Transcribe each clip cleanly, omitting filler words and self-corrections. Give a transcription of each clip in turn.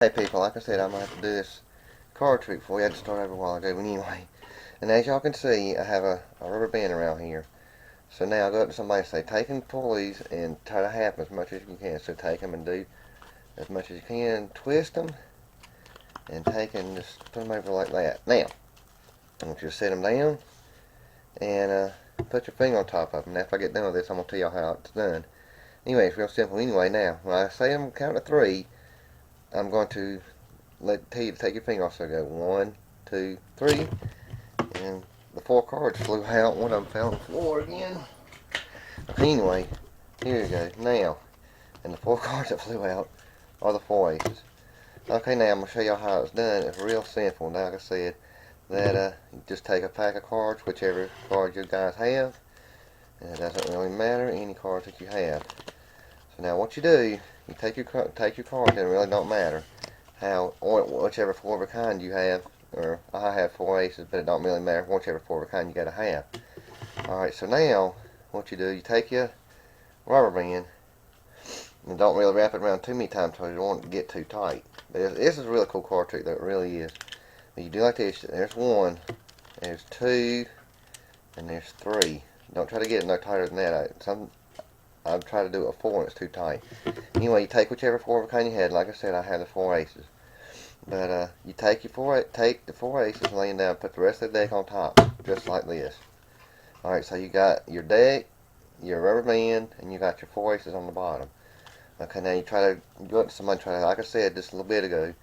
Hey people, like I said, I'm going to have to do this card trick for you. I had to start over a while ago, but anyway. And as y'all can see, I have a rubber band around here. So now I go up to somebody and say, take and pull these and try to half them as much as you can. So take them and do as much as you can. Twist them and take and just put them over like that. Now, I want you to set them down and put your finger on top of them. And after I get done with this, I'm going to tell y'all how it's done. Anyway, it's real simple. Anyway, now, when I say I'm count to 3, I'm going to tell you to take your finger off. So go 1, 2, 3, and the 4 cards flew out. One of them fell on the floor again. Okay, anyway, here you go. Now, and the 4 cards that flew out are the 4 aces. Okay, now I'm going to show y'all how it's done. It's real simple. Like I said, that you just take a pack of cards, whichever card you guys have. And it doesn't really matter any cards that you have. So now what you do, you take your cards, and it really don't matter how, or whichever 4 of a kind you have, or I have 4 aces, but it don't really matter whichever 4 of a kind you gotta have. Alright, so now what you do, you take your rubber band and don't really wrap it around too many times so you don't want it to get too tight. But this is a really cool card trick, that it really is. But you do like this. There's 1, there's 2, and there's 3. Don't try to get it no tighter than that. I've tried to do a 4 and it's too tight. Anyway, you take whichever 4 of a kind you had. Like I said, I have the 4 aces. But you take the 4 aces laying down, put the rest of the deck on top, just like this. Alright, so you got your deck, your rubber band, and you got your 4 aces on the bottom. Okay, now you try to go up to somebody, like I said just a little bit ago,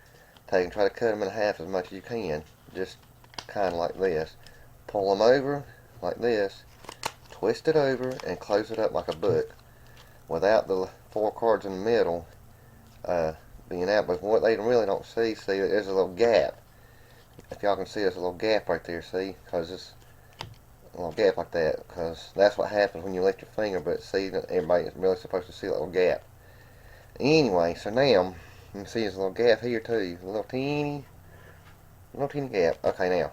try to cut them in half as much as you can. Just kind of like this. Pull them over like this, twist it over, and close it up like a book, without the 4 cards in the middle being out. But what they really don't see, there's a little gap. If y'all can see, there's a little gap right there, see? Because it's a little gap like that, because that's what happens when you lift your finger. But see, everybody's really supposed to see a little gap. Anyway, so now you can see there's a little gap here too, a little teeny gap. Okay, now,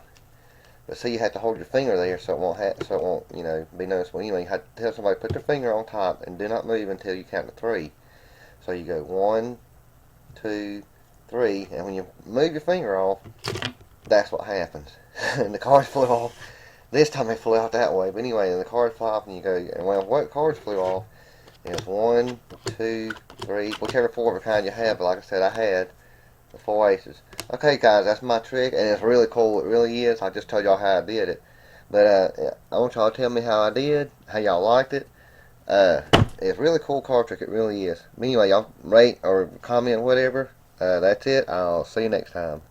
but see, you have to hold your finger there so it won't be noticeable. Anyway, you have to tell somebody to put their finger on top and do not move until you count to 3. So you go 1, 2, 3, and when you move your finger off, that's what happens. And the cards flew off. This time they flew out that way. But anyway, the cards fly off, and you go, and well, what cards flew off? It was 1, 2, 3, whichever 4 of a kind you have. But like I said, I had the 4 aces. Okay, guys, that's my trick, and it's really cool. It really is. I just told y'all how I did it. But I want y'all to tell me how I did, how y'all liked it. It's a really cool card trick. It really is. But anyway, y'all rate or comment, whatever. That's it. I'll see you next time.